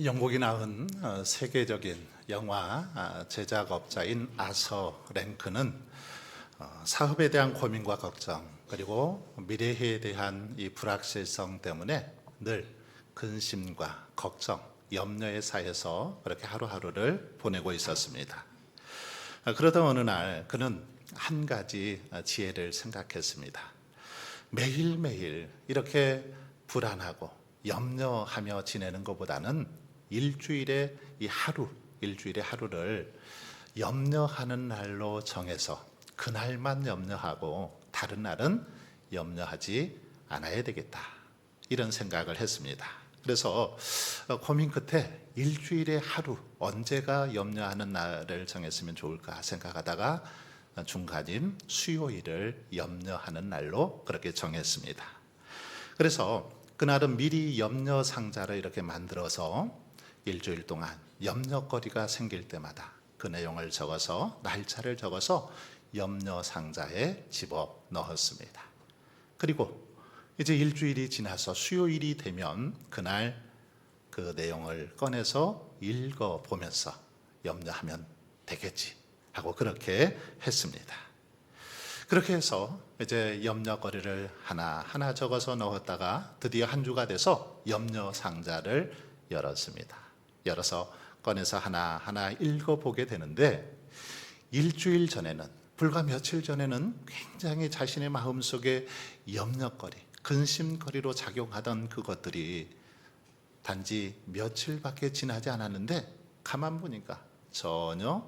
영국이 낳은 세계적인 영화 제작업자인 아서 랭크는 사업에 대한 고민과 걱정, 그리고 미래에 대한 이 불확실성 때문에 늘 근심과 걱정, 염려에 쌓여서 그렇게 하루하루를 보내고 있었습니다. 그러던 어느 날 그는 한 가지 지혜를 생각했습니다. 매일매일 이렇게 불안하고 염려하며 지내는 것보다는 일주일의 하루를 염려하는 날로 정해서 그날만 염려하고 다른 날은 염려하지 않아야 되겠다, 이런 생각을 했습니다. 그래서 고민 끝에 일주일의 하루, 언제가 염려하는 날을 정했으면 좋을까 생각하다가 중간인 수요일을 염려하는 날로 그렇게 정했습니다. 그래서 그날은 미리 염려 상자를 이렇게 만들어서 일주일 동안 염려거리가 생길 때마다 그 내용을 적어서, 날짜를 적어서 염려 상자에 집어 넣었습니다. 그리고 이제 일주일이 지나서 수요일이 되면 그날 그 내용을 꺼내서 읽어보면서 염려하면 되겠지 하고 그렇게 했습니다. 그렇게 해서 이제 염려거리를 하나하나 적어서 넣었다가 드디어 한 주가 돼서 염려 상자를 열었습니다. 열어서 꺼내서 하나하나 읽어보게 되는데, 일주일 전에는, 불과 며칠 전에는 굉장히 자신의 마음속에 염려거리, 근심거리로 작용하던 그것들이 단지 며칠밖에 지나지 않았는데 가만 보니까 전혀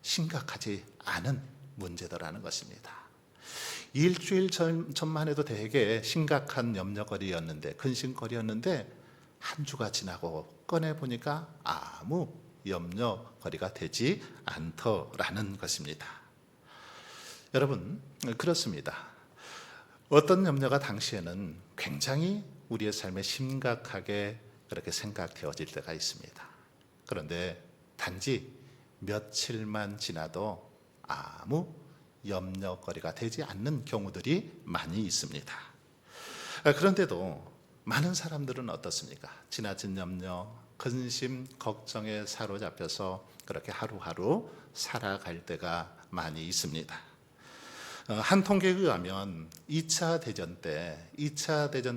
심각하지 않은 문제더라는 것입니다. 일주일 전만 해도 되게 심각한 염려거리였는데, 근심거리였는데 한 주가 지나고 꺼내보니까 아무 염려거리가 되지 않더라는 것입니다. 여러분, 그렇습니다. 어떤 염려가 당시에는 굉장히 우리의 삶에 심각하게 그렇게 생각되어질 때가 있습니다. 그런데 단지 며칠만 지나도 아무 염려거리가 되지 않는 경우들이 많이 있습니다. 그런데도 많은 사람들은 어떻습니까? 지나친 염려, 근심, 걱정에 사로잡혀서 그렇게 하루하루 살아갈 때가 많이 있습니다. 한 통계에 의하면 2차 대전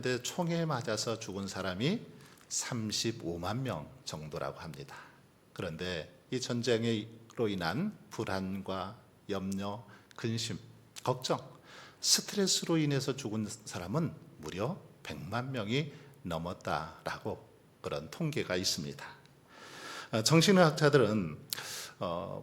때 총에 맞아서 죽은 사람이 35만 명 정도라고 합니다. 그런데 이 전쟁으로 인한 불안과 염려, 근심, 걱정, 스트레스로 인해서 죽은 사람은 무려 100만 명이 넘었다라고 그런 통계가 있습니다. 정신의학자들은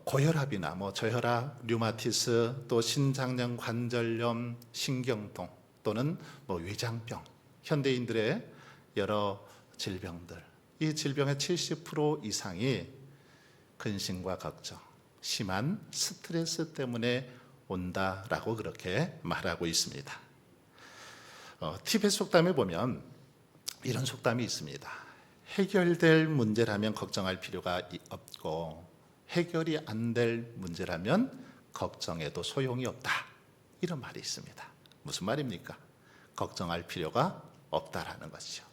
고혈압이나 저혈압, 류마티스, 또 신장염, 관절염, 신경통, 또는 위장병, 현대인들의 여러 질병들, 이 질병의 70% 이상이 근심과 걱정, 심한 스트레스 때문에 온다라고 그렇게 말하고 있습니다. 티베트 속담에 보면 이런 속담이 있습니다. 해결될 문제라면 걱정할 필요가 없고, 해결이 안 될 문제라면 걱정해도 소용이 없다, 이런 말이 있습니다. 무슨 말입니까? 걱정할 필요가 없다라는 것이죠.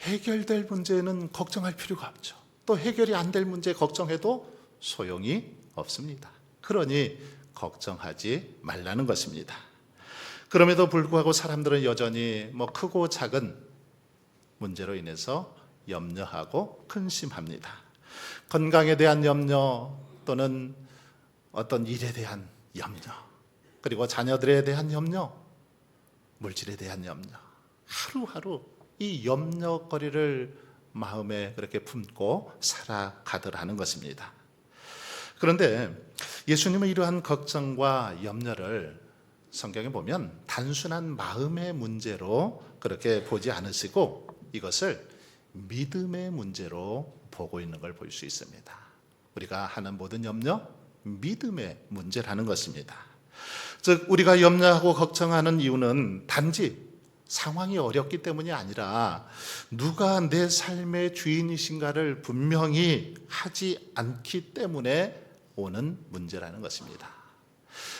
해결될 문제는 걱정할 필요가 없죠. 또 해결이 안 될 문제 걱정해도 소용이 없습니다. 그러니 걱정하지 말라는 것입니다. 그럼에도 불구하고 사람들은 여전히 크고 작은 문제로 인해서 염려하고 근심합니다. 건강에 대한 염려, 또는 어떤 일에 대한 염려, 그리고 자녀들에 대한 염려, 물질에 대한 염려, 하루하루 이 염려거리를 마음에 그렇게 품고 살아가더라는 것입니다. 그런데 예수님은 이러한 걱정과 염려를 성경에 보면 단순한 마음의 문제로 그렇게 보지 않으시고 이것을 믿음의 문제로 보고 있는 걸 볼 수 있습니다. 우리가 하는 모든 염려, 믿음의 문제라는 것입니다. 즉 우리가 염려하고 걱정하는 이유는 단지 상황이 어렵기 때문이 아니라 누가 내 삶의 주인이신가를 분명히 하지 않기 때문에 오는 문제라는 것입니다.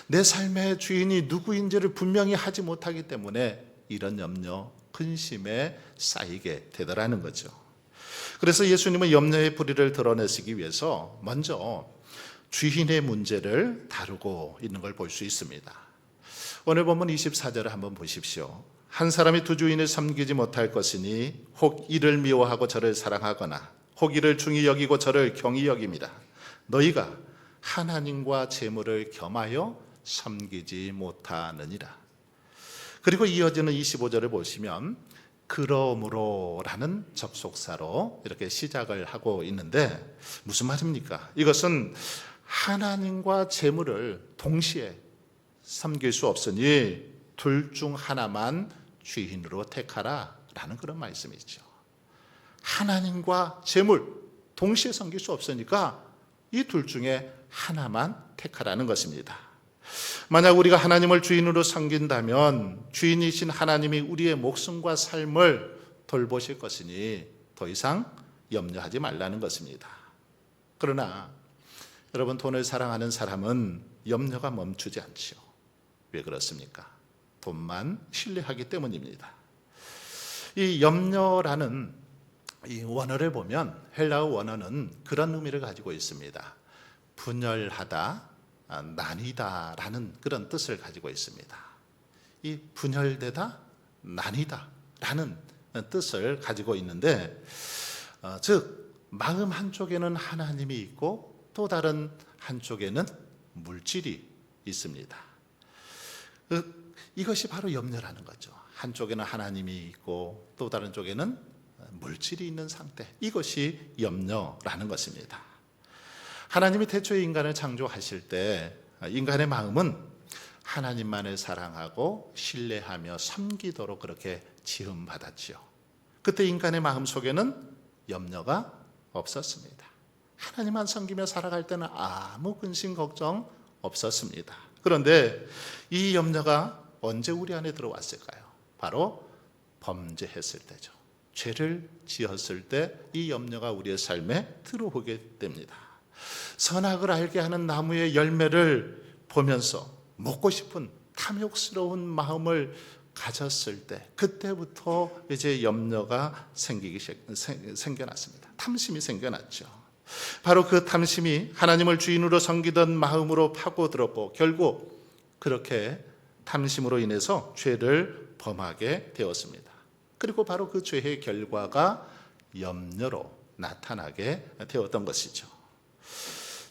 내 삶의 주인이 누구인지를 분명히 하지 못하기 때문에 이런 염려, 근심에 쌓이게 되더라는 거죠. 그래서 예수님은 염려의 뿌리를 드러내시기 위해서 먼저 주인의 문제를 다루고 있는 걸 볼 수 있습니다. 오늘 본문 24절을 한번 보십시오. 한 사람이 두 주인을 섬기지 못할 것이니 혹 이를 미워하고 저를 사랑하거나 혹 이를 중히 여기고 저를 경히 여깁니다. 너희가 하나님과 재물을 겸하여 섬기지 못하느니라. 그리고 이어지는 25절을 보시면 그러므로라는 접속사로 이렇게 시작을 하고 있는데 무슨 말입니까? 이것은 하나님과 재물을 동시에 섬길 수 없으니 둘 중 하나만 주인으로 택하라 라는 그런 말씀이죠. 하나님과 재물 동시에 섬길 수 없으니까 이 둘 중에 하나만 택하라는 것입니다. 만약 우리가 하나님을 주인으로 섬긴다면 주인이신 하나님이 우리의 목숨과 삶을 돌보실 것이니 더 이상 염려하지 말라는 것입니다. 그러나 여러분, 돈을 사랑하는 사람은 염려가 멈추지 않죠. 왜 그렇습니까? 돈만 신뢰하기 때문입니다. 이 염려라는 이 원어를 보면 헬라어 원어는 그런 의미를 가지고 있습니다. 분열하다, 나뉘다 라는 그런 뜻을 가지고 있습니다. 이 분열되다, 나뉘다 라는 뜻을 가지고 있는데 즉 마음 한쪽에는 하나님이 있고 또 다른 한쪽에는 물질이 있습니다. 이것이 바로 염려라는 거죠. 한쪽에는 하나님이 있고 또 다른 쪽에는 물질이 있는 상태, 이것이 염려라는 것입니다. 하나님이 태초에 인간을 창조하실 때 인간의 마음은 하나님만을 사랑하고 신뢰하며 섬기도록 그렇게 지음받았지요. 그때 인간의 마음 속에는 염려가 없었습니다. 하나님만 섬기며 살아갈 때는 아무 근심 걱정 없었습니다. 그런데 이 염려가 언제 우리 안에 들어왔을까요? 바로 범죄했을 때죠. 죄를 지었을 때 이 염려가 우리의 삶에 들어오게 됩니다. 선악을 알게 하는 나무의 열매를 보면서 먹고 싶은 탐욕스러운 마음을 가졌을 때 그때부터 이제 염려가 생겨났습니다. 탐심이 생겨났죠. 바로 그 탐심이 하나님을 주인으로 섬기던 마음으로 파고들었고 결국 그렇게 탐심으로 인해서 죄를 범하게 되었습니다. 그리고 바로 그 죄의 결과가 염려로 나타나게 되었던 것이죠.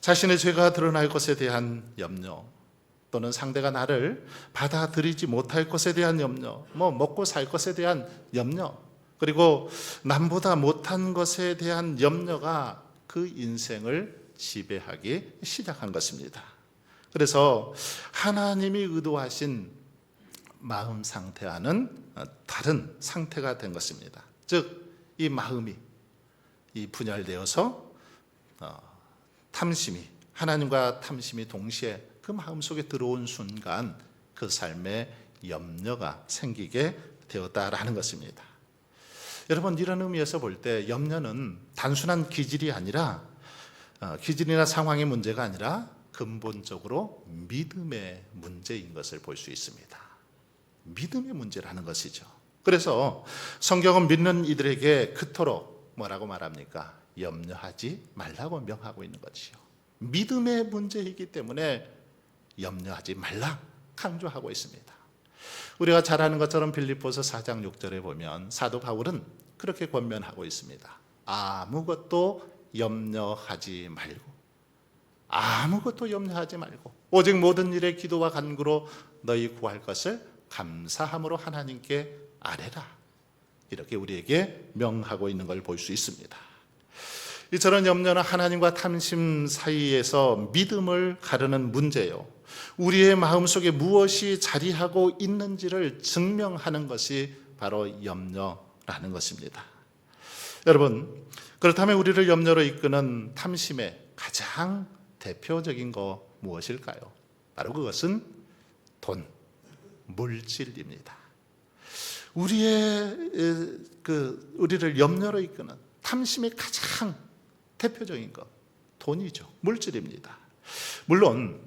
자신의 죄가 드러날 것에 대한 염려, 또는 상대가 나를 받아들이지 못할 것에 대한 염려, 먹고 살 것에 대한 염려, 그리고 남보다 못한 것에 대한 염려가 그 인생을 지배하기 시작한 것입니다. 그래서 하나님이 의도하신 마음 상태와는 다른 상태가 된 것입니다. 즉 이 마음이 이 분열되어서 탐심이, 하나님과 탐심이 동시에 그 마음속에 들어온 순간 그 삶에 염려가 생기게 되었다라는 것입니다. 여러분, 이런 의미에서 볼 때 염려는 단순한 기질이 아니라 기질이나 상황의 문제가 아니라 근본적으로 믿음의 문제인 것을 볼 수 있습니다. 믿음의 문제라는 것이죠. 그래서 성경은 믿는 이들에게 그토록 뭐라고 말합니까? 염려하지 말라고 명하고 있는 것이요. 믿음의 문제이기 때문에 염려하지 말라 강조하고 있습니다. 우리가 잘 아는 것처럼 빌립보서 4장 6절에 보면 사도 바울은 그렇게 권면하고 있습니다. 아무것도 염려하지 말고, 아무것도 염려하지 말고 오직 모든 일에 기도와 간구로 너희 구할 것을 감사함으로 하나님께 아뢰라, 이렇게 우리에게 명하고 있는 걸 볼 수 있습니다. 이처럼 염려는 하나님과 탐심 사이에서 믿음을 가르는 문제요, 우리의 마음속에 무엇이 자리하고 있는지를 증명하는 것이 바로 염려라는 것입니다. 여러분, 그렇다면 우리를 염려로 이끄는 탐심의 가장 대표적인 거 무엇일까요? 바로 그것은 돈, 물질입니다. 우리를 염려로 이끄는 탐심의 가장 대표적인 것, 돈이죠. 물질입니다. 물론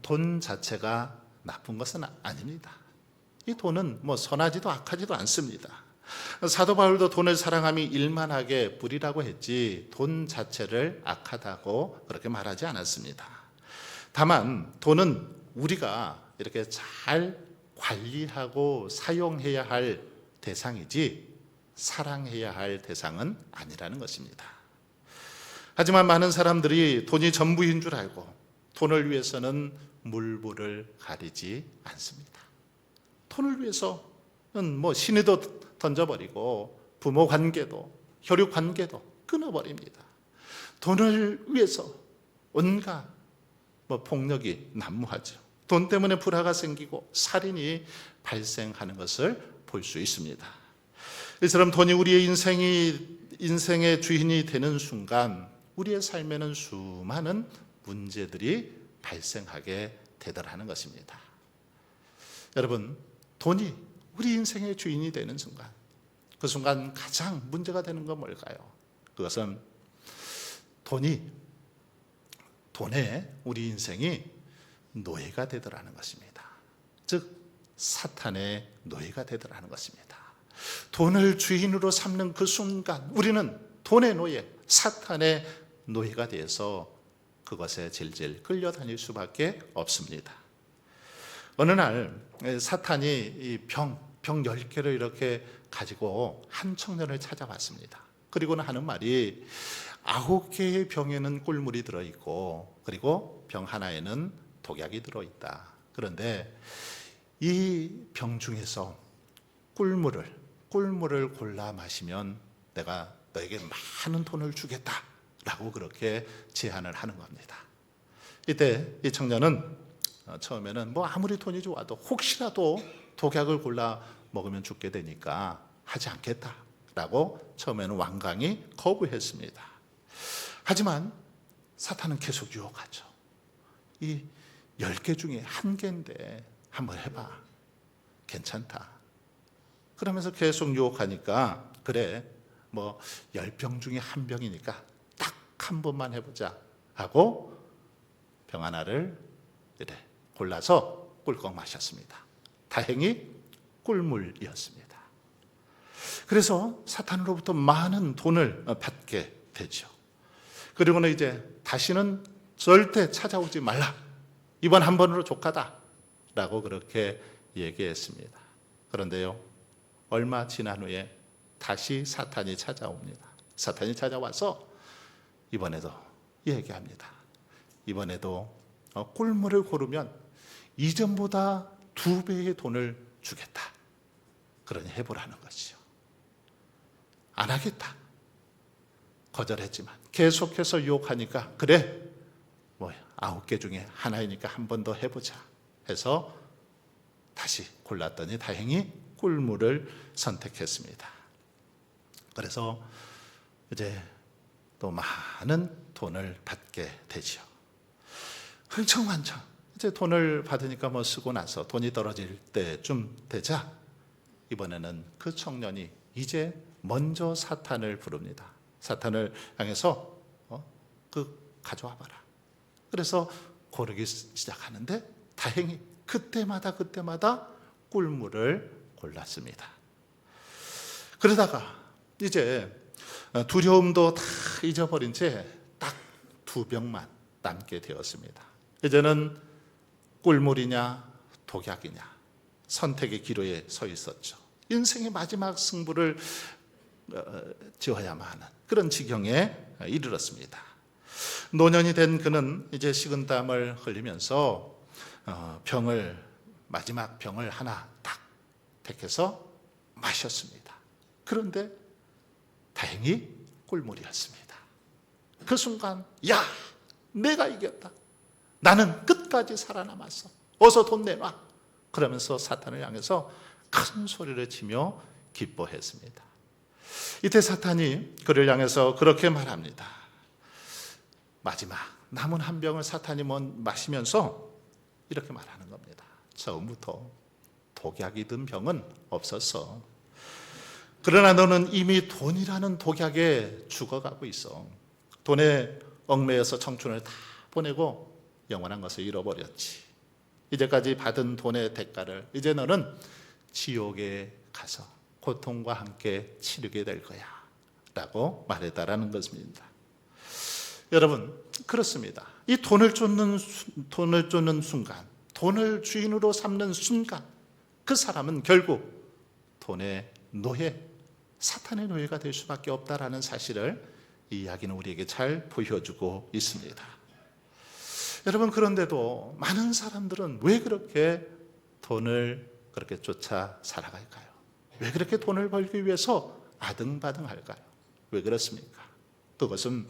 돈 자체가 나쁜 것은 아닙니다. 이 돈은 선하지도 악하지도 않습니다. 사도 바울도 돈을 사랑함이 일만하게 뿌리라고 했지 돈 자체를 악하다고 그렇게 말하지 않았습니다. 다만 돈은 우리가 이렇게 잘 관리하고 사용해야 할 대상이지 사랑해야 할 대상은 아니라는 것입니다. 하지만 많은 사람들이 돈이 전부인 줄 알고 돈을 위해서는 물불을 가리지 않습니다. 돈을 위해서는 신의도 던져버리고 부모 관계도 혈육 관계도 끊어버립니다. 돈을 위해서 온갖 폭력이 난무하죠. 돈 때문에 불화가 생기고 살인이 발생하는 것을 볼 수 있습니다. 이처럼 돈이 우리의 인생의 주인이 되는 순간 우리의 삶에는 수많은 문제들이 발생하게 되더라는 것입니다. 여러분, 돈이 우리 인생의 주인이 되는 순간, 그 순간 가장 문제가 되는 건 뭘까요? 그것은 돈에 우리 인생이 노예가 되더라는 것입니다. 즉 사탄의 노예가 되더라는 것입니다. 돈을 주인으로 삼는 그 순간 우리는 돈의 노예, 사탄의 노예가 되어서 그것에 질질 끌려다닐 수밖에 없습니다. 어느 날 사탄이 이 병 10개를 이렇게 가지고 한 청년을 찾아왔습니다. 그리고는 하는 말이 9개의 병에는 꿀물이 들어있고 그리고 병 하나에는 독약이 들어있다. 그런데 이 병 중에서 꿀물을 골라 마시면 내가 너에게 많은 돈을 주겠다 라고 그렇게 제안을 하는 겁니다. 이때 이 청년은 처음에는 아무리 돈이 좋아도 혹시라도 독약을 골라 먹으면 죽게 되니까 하지 않겠다라고 처음에는 완강히 거부했습니다. 하지만 사탄은 계속 유혹하죠. 이 10개 중에 1개인데 한번 해봐. 괜찮다. 그러면서 계속 유혹하니까 그래 10병 중에 1병이니까 딱 한 번만 해보자 하고 병 하나를 골라서 꿀꺽 마셨습니다. 다행히 꿀물이었습니다. 그래서 사탄으로부터 많은 돈을 받게 되죠. 그리고는 이제 다시는 절대 찾아오지 말라. 이번 한 번으로 족하다 라고 그렇게 얘기했습니다. 그런데요, 얼마 지난 후에 다시 사탄이 찾아옵니다. 사탄이 찾아와서 이번에도 얘기합니다. 이번에도 꿀물을 고르면 이전보다 2배의 돈을 주겠다. 그러니 해보라는 것이죠. 안 하겠다. 거절했지만 계속해서 유혹하니까 그래 9개 중에 하나이니까 한 번 더 해보자 해서 다시 골랐더니 다행히 꿀물을 선택했습니다. 그래서 이제 또 많은 돈을 받게 되죠. 흥청만청 이제 돈을 받으니까 쓰고 나서 돈이 떨어질 때쯤 되자 이번에는 그 청년이 이제 먼저 사탄을 부릅니다. 사탄을 향해서 가져와 봐라. 그래서 고르기 시작하는데 다행히 그때마다 꿀물을 골랐습니다. 그러다가 이제 두려움도 다 잊어버린 채 딱 2병만 남게 되었습니다. 이제는 꿀물이냐 독약이냐 선택의 기로에 서 있었죠. 인생의 마지막 승부를 지어야만 하는 그런 지경에 이르렀습니다. 노년이 된 그는 이제 식은땀을 흘리면서 마지막 병을 하나 딱 택해서 마셨습니다. 그런데 다행히 꿀물이었습니다. 그 순간 내가 이겼다. 나는 끝까지 살아남았어. 어서 돈 내놔. 그러면서 사탄을 향해서 큰 소리를 치며 기뻐했습니다. 이때 사탄이 그를 향해서 그렇게 말합니다. 마지막 남은 한 병을 사탄이 마시면서 이렇게 말하는 겁니다. 처음부터 독약이 든 병은 없었어. 그러나 너는 이미 돈이라는 독약에 죽어가고 있어. 돈에 얽매여서 청춘을 다 보내고 영원한 것을 잃어버렸지. 이제까지 받은 돈의 대가를 이제 너는 지옥에 가서 고통과 함께 치르게 될 거야 라고 말했다라는 것입니다. 여러분, 그렇습니다. 이 돈을 쫓는 순간, 돈을 주인으로 삼는 순간, 그 사람은 결국 돈의 노예, 사탄의 노예가 될 수밖에 없다라는 사실을 이 이야기는 우리에게 잘 보여주고 있습니다. 여러분, 그런데도 많은 사람들은 왜 그렇게 돈을 그렇게 쫓아 살아갈까요? 왜 그렇게 돈을 벌기 위해서 아등바등할까요? 왜 그렇습니까? 그것은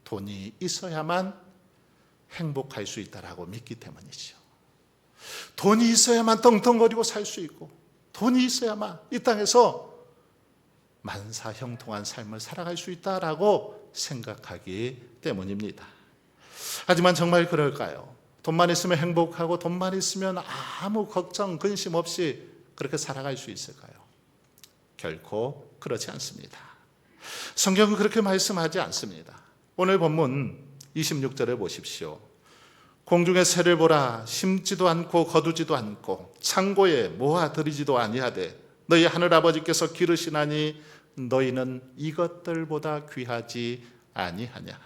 돈이 있어야만 행복할 수 있다라고 믿기 때문이죠. 돈이 있어야만 떵떵거리고 살 수 있고, 돈이 있어야만 이 땅에서 만사형통한 삶을 살아갈 수 있다라고 생각하기 때문입니다. 하지만 정말 그럴까요? 돈만 있으면 행복하고 돈만 있으면 아무 걱정, 근심 없이 그렇게 살아갈 수 있을까요? 결코 그렇지 않습니다. 성경은 그렇게 말씀하지 않습니다. 오늘 본문 26절에 보십시오. 공중의 새를 보라. 심지도 않고 거두지도 않고 창고에 모아들이지도 아니하되 너희 하늘아버지께서 기르시나니 너희는 이것들보다 귀하지 아니하냐.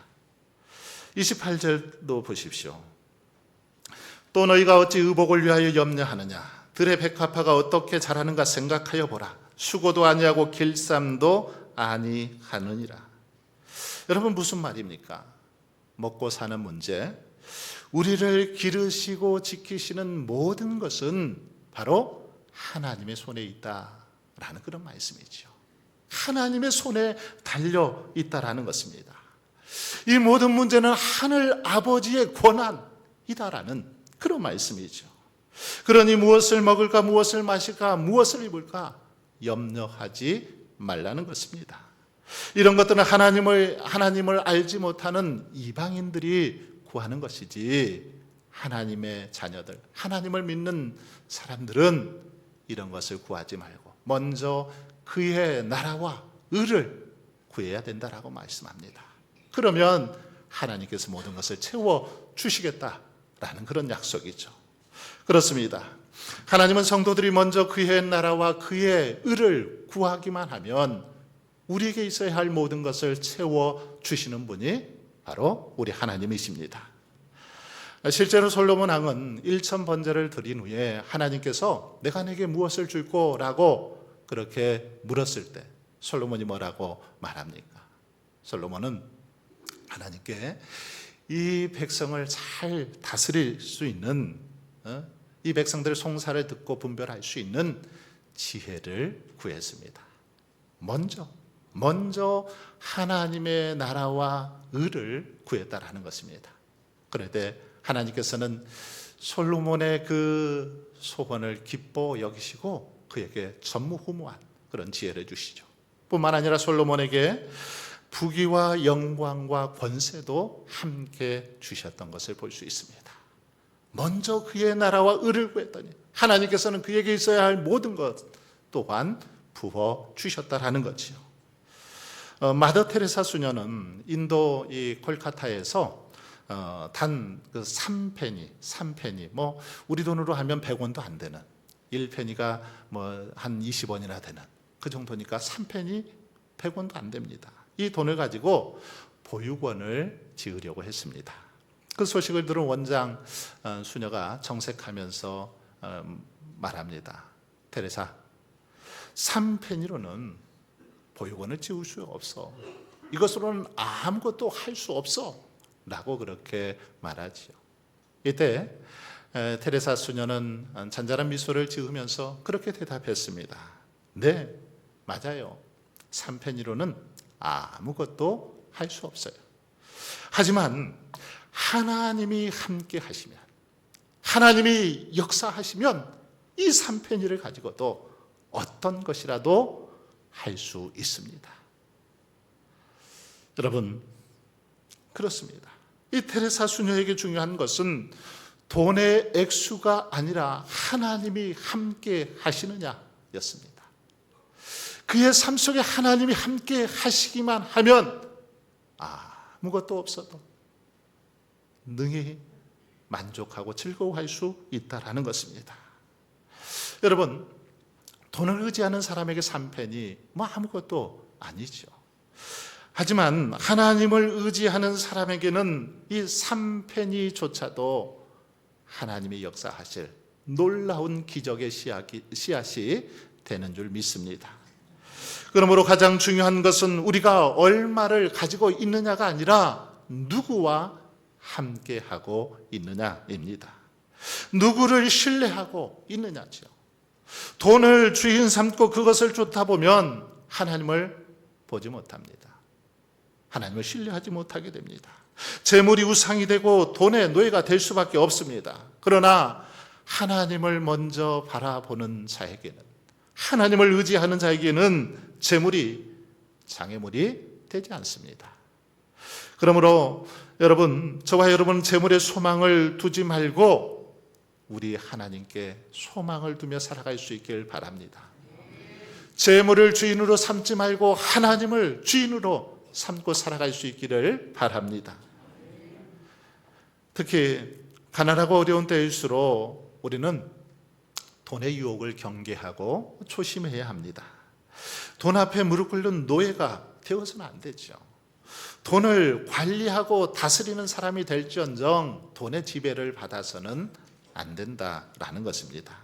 28절도 보십시오. 또 너희가 어찌 의복을 위하여 염려하느냐. 들의 백합화가 어떻게 자라는가 생각하여 보라. 수고도 아니하고 길쌈도 아니하느니라. 여러분, 무슨 말입니까? 먹고 사는 문제, 우리를 기르시고 지키시는 모든 것은 바로 하나님의 손에 있다라는 그런 말씀이죠. 하나님의 손에 달려 있다라는 것입니다. 이 모든 문제는 하늘 아버지의 권한이다라는 그런 말씀이죠. 그러니 무엇을 먹을까, 무엇을 마실까, 무엇을 입을까 염려하지 말라는 것입니다. 이런 것들은 하나님을 알지 못하는 이방인들이 구하는 것이지, 하나님의 자녀들, 하나님을 믿는 사람들은 이런 것을 구하지 말고 먼저 그의 나라와 의를 구해야 된다라고 말씀합니다. 그러면 하나님께서 모든 것을 채워 주시겠다라는 그런 약속이죠. 그렇습니다. 하나님은 성도들이 먼저 그의 나라와 그의 의를 구하기만 하면 우리에게 있어야 할 모든 것을 채워 주시는 분이 바로 우리 하나님이십니다. 실제로 솔로몬 왕은 1000번제를 드린 후에 하나님께서 내가 내게 무엇을 줄 거라고 그렇게 물었을 때 솔로몬이 뭐라고 말합니까? 솔로몬은 하나님께 이 백성을 잘 다스릴 수 있는, 이 백성들의 송사를 듣고 분별할 수 있는 지혜를 구했습니다. 먼저 하나님의 나라와 의를 구했다라는 것입니다. 그런데 하나님께서는 솔로몬의 그 소원을 기뻐 여기시고 그에게 전무후무한 그런 지혜를 주시죠. 뿐만 아니라 솔로몬에게 부귀와 영광과 권세도 함께 주셨던 것을 볼 수 있습니다. 먼저 그의 나라와 의를 구했더니 하나님께서는 그에게 있어야 할 모든 것 또한 부어 주셨다라는 거지요. 마더 테레사 수녀는 인도 이 콜카타에서 단 그 3페니, 뭐 우리 돈으로 하면 100원도 안 되는, 1페니가 뭐 한 20원이나 되는 그 정도니까 3페니 100원도 안 됩니다. 이 돈을 가지고 보육원을 지으려고 했습니다. 그 소식을 들은 원장 수녀가 정색하면서 말합니다. 테레사, 3페니로는 보육원을 지을 수 없어. 이것으로는 아무것도 할 수 없어 라고 그렇게 말하지요. 이때 테레사 수녀는 잔잔한 미소를 지으면서 그렇게 대답했습니다. 네, 맞아요. 3페니로는 아무것도 할 수 없어요. 하지만 하나님이 함께 하시면, 하나님이 역사하시면 이 3페니를 가지고도 어떤 것이라도 할 수 있습니다. 여러분, 그렇습니다. 이 테레사 수녀에게 중요한 것은 돈의 액수가 아니라 하나님이 함께 하시느냐였습니다. 그의 삶 속에 하나님이 함께 하시기만 하면 아무것도 없어도 능히 만족하고 즐거워할 수 있다라는 것입니다. 여러분, 돈을 의지하는 사람에게 3펜이 뭐 아무것도 아니죠. 하지만 하나님을 의지하는 사람에게는 이 3펜이조차도 하나님이 역사하실 놀라운 기적의 씨앗이 되는 줄 믿습니다. 그러므로 가장 중요한 것은 우리가 얼마를 가지고 있느냐가 아니라 누구와 함께하고 있느냐입니다. 누구를 신뢰하고 있느냐죠. 돈을 주인 삼고 그것을 쫓다 보면 하나님을 보지 못합니다. 하나님을 신뢰하지 못하게 됩니다. 재물이 우상이 되고 돈의 노예가 될 수밖에 없습니다. 그러나 하나님을 먼저 바라보는 자에게는, 하나님을 의지하는 자에게는 재물이 장애물이 되지 않습니다. 그러므로 여러분, 저와 여러분 재물에 소망을 두지 말고 우리 하나님께 소망을 두며 살아갈 수 있길 바랍니다. 재물을 주인으로 삼지 말고 하나님을 주인으로 삼고 살아갈 수 있기를 바랍니다. 특히 가난하고 어려운 때일수록 우리는 돈의 유혹을 경계하고 조심해야 합니다. 돈 앞에 무릎 꿇는 노예가 되어서는 안 되죠. 돈을 관리하고 다스리는 사람이 될지언정 돈의 지배를 받아서는 안 된다라는 것입니다.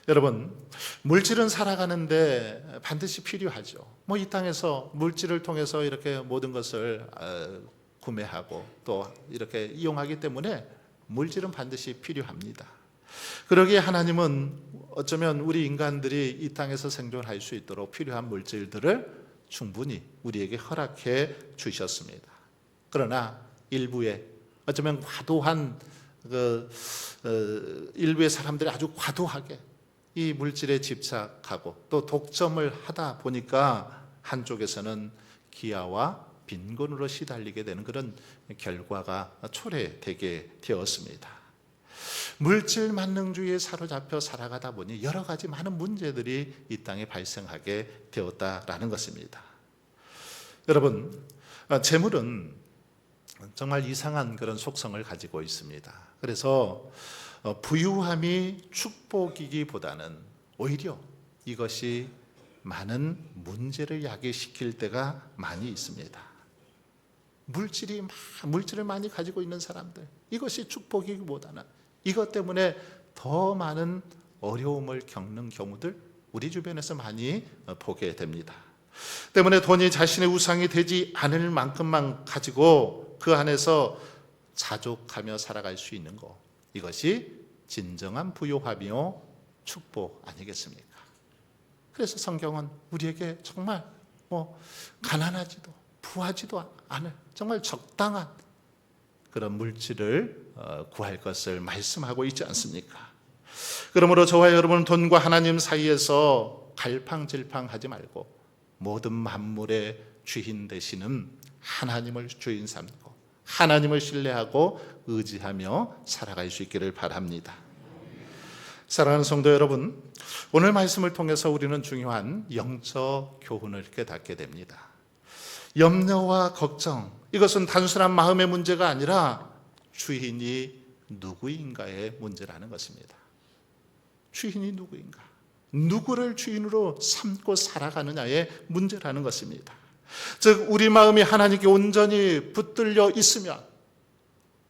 여러분, 물질은 살아가는데 반드시 필요하죠. 뭐 이 땅에서 물질을 통해서 이렇게 모든 것을 구매하고 또 이렇게 이용하기 때문에 물질은 반드시 필요합니다. 그러기에 하나님은 어쩌면 우리 인간들이 이 땅에서 생존할 수 있도록 필요한 물질들을 충분히 우리에게 허락해 주셨습니다. 그러나 일부의 어쩌면 과도한 일부의 사람들이 아주 과도하게 이 물질에 집착하고 또 독점을 하다 보니까 한쪽에서는 기아와 빈곤으로 시달리게 되는 그런 결과가 초래되게 되었습니다. 물질 만능주의에 사로잡혀 살아가다 보니 여러 가지 많은 문제들이 이 땅에 발생하게 되었다라는 것입니다. 여러분, 재물은 정말 이상한 그런 속성을 가지고 있습니다. 그래서 부유함이 축복이기보다는 오히려 이것이 많은 문제를 야기시킬 때가 많이 있습니다. 물질을 많이 가지고 있는 사람들, 이것이 축복이기보다는 이것 때문에 더 많은 어려움을 겪는 경우들 우리 주변에서 많이 보게 됩니다. 때문에 돈이 자신의 우상이 되지 않을 만큼만 가지고 그 안에서 자족하며 살아갈 수 있는 것, 이것이 진정한 부요함이요 축복 아니겠습니까? 그래서 성경은 우리에게 정말 가난하지도 부하지도 않을 정말 적당한 그런 물질을 구할 것을 말씀하고 있지 않습니까? 그러므로 저와 여러분은 돈과 하나님 사이에서 갈팡질팡하지 말고 모든 만물의 주인 되시는 하나님을 주인 삼고 하나님을 신뢰하고 의지하며 살아갈 수 있기를 바랍니다. 사랑하는 성도 여러분, 오늘 말씀을 통해서 우리는 중요한 영적 교훈을 깨닫게 됩니다. 염려와 걱정, 이것은 단순한 마음의 문제가 아니라 주인이 누구인가의 문제라는 것입니다. 주인이 누구인가? 누구를 주인으로 삼고 살아가느냐의 문제라는 것입니다. 즉 우리 마음이 하나님께 온전히 붙들려 있으면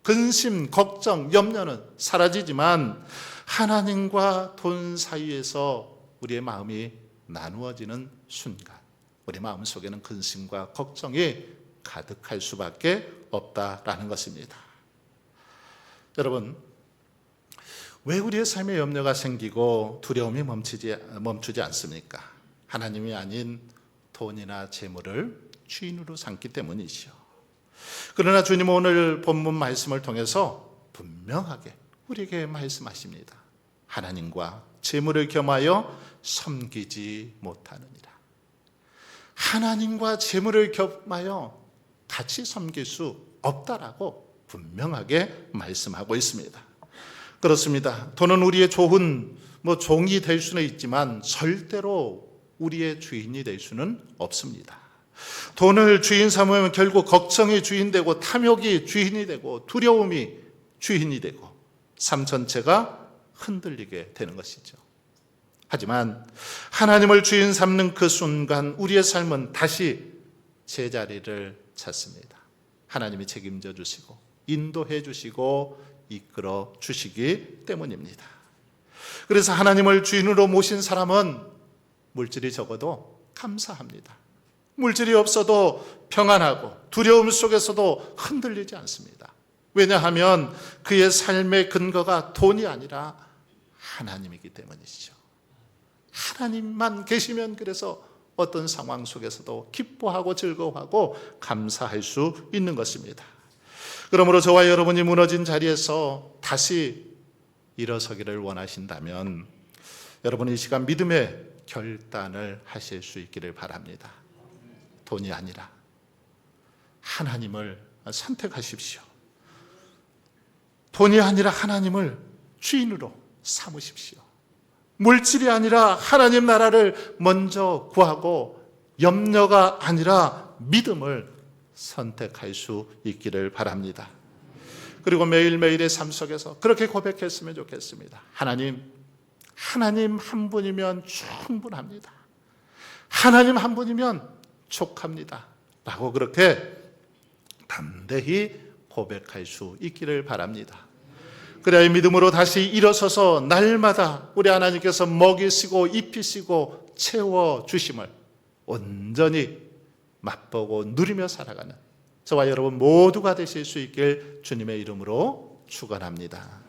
근심, 걱정, 염려는 사라지지만 하나님과 돈 사이에서 우리의 마음이 나누어지는 순간 우리 마음 속에는 근심과 걱정이 가득할 수밖에 없다라는 것입니다. 여러분, 왜 우리의 삶에 염려가 생기고 두려움이 멈추지 않습니까? 하나님이 아닌 돈이나 재물을 주인으로 삼기 때문이죠. 그러나 주님은 오늘 본문 말씀을 통해서 분명하게 우리에게 말씀하십니다. 하나님과 재물을 겸하여 섬기지 못하느니라. 하나님과 재물을 겸하여 같이 섬길 수 없다라고 분명하게 말씀하고 있습니다. 그렇습니다. 돈은 우리의 좋은 종이 될 수는 있지만 절대로 우리의 주인이 될 수는 없습니다. 돈을 주인 삼으면 결국 걱정이 주인 되고 탐욕이 주인이 되고 두려움이 주인이 되고 삶 전체가 흔들리게 되는 것이죠. 하지만 하나님을 주인 삼는 그 순간 우리의 삶은 다시 제자리를 찾습니다. 하나님이 책임져 주시고 인도해 주시고 이끌어 주시기 때문입니다. 그래서 하나님을 주인으로 모신 사람은 물질이 적어도 감사합니다. 물질이 없어도 평안하고 두려움 속에서도 흔들리지 않습니다. 왜냐하면 그의 삶의 근거가 돈이 아니라 하나님이기 때문이죠. 하나님만 계시면 그래서 어떤 상황 속에서도 기뻐하고 즐거워하고 감사할 수 있는 것입니다. 그러므로 저와 여러분이 무너진 자리에서 다시 일어서기를 원하신다면 여러분 이 시간 믿음의 결단을 하실 수 있기를 바랍니다. 돈이 아니라 하나님을 선택하십시오. 돈이 아니라 하나님을 주인으로 삼으십시오. 물질이 아니라 하나님 나라를 먼저 구하고 염려가 아니라 믿음을 선택할 수 있기를 바랍니다. 그리고 매일매일의 삶 속에서 그렇게 고백했으면 좋겠습니다. 하나님 한 분이면 충분합니다. 하나님 한 분이면 족합니다. 라고 그렇게 담대히 고백할 수 있기를 바랍니다. 그래야 믿음으로 다시 일어서서 날마다 우리 하나님께서 먹이시고 입히시고 채워주심을 온전히 맛보고 누리며 살아가는 저와 여러분 모두가 되실 수 있길 주님의 이름으로 축원합니다.